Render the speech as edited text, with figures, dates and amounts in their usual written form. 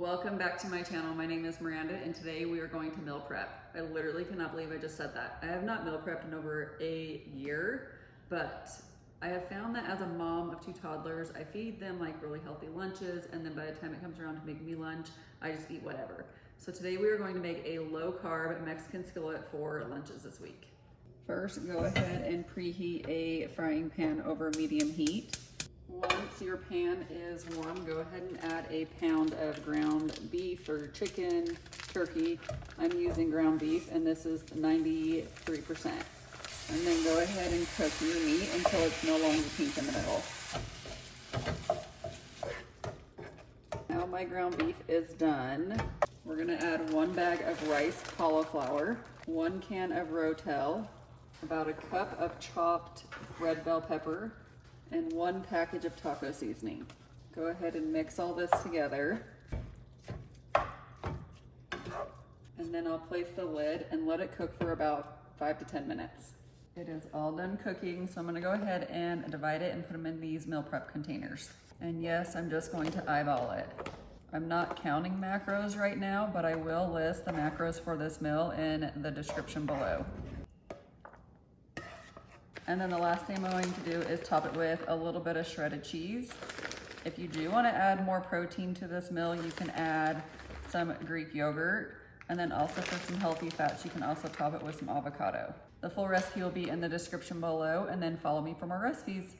Welcome back to my channel. My name is Miranda and today we are going to meal prep. I literally cannot believe I just said that. I have not meal prepped in over a year, but I have found that as a mom of 2 toddlers, I feed them like really healthy lunches, and then by the time it comes around to make me lunch, I just eat whatever. So today we are going to make a low carb Mexican skillet for lunches this week. First, go ahead and preheat a frying pan over medium heat. Once your pan is warm, go ahead and add a pound of ground beef or chicken, turkey. I'm using ground beef and this is 93%. And then go ahead and cook your meat until it's no longer pink in the middle. Now my ground beef is done. We're gonna add 1 bag of riced cauliflower, 1 can of Rotel, about a cup of chopped red bell pepper, and 1 package of taco seasoning. Go ahead and mix all this together. And then I'll place the lid and let it cook for about 5 to 10 minutes. It is all done cooking, so I'm gonna go ahead and divide it and put them in these meal prep containers. And yes, I'm just going to eyeball it. I'm not counting macros right now, but I will list the macros for this meal in the description below. And then the last thing I'm going to do is top it with a little bit of shredded cheese. If you do want to add more protein to this meal, you can add some Greek yogurt. And then also for some healthy fats, you can also top it with some avocado. The full recipe will be in the description below, and then follow me for more recipes.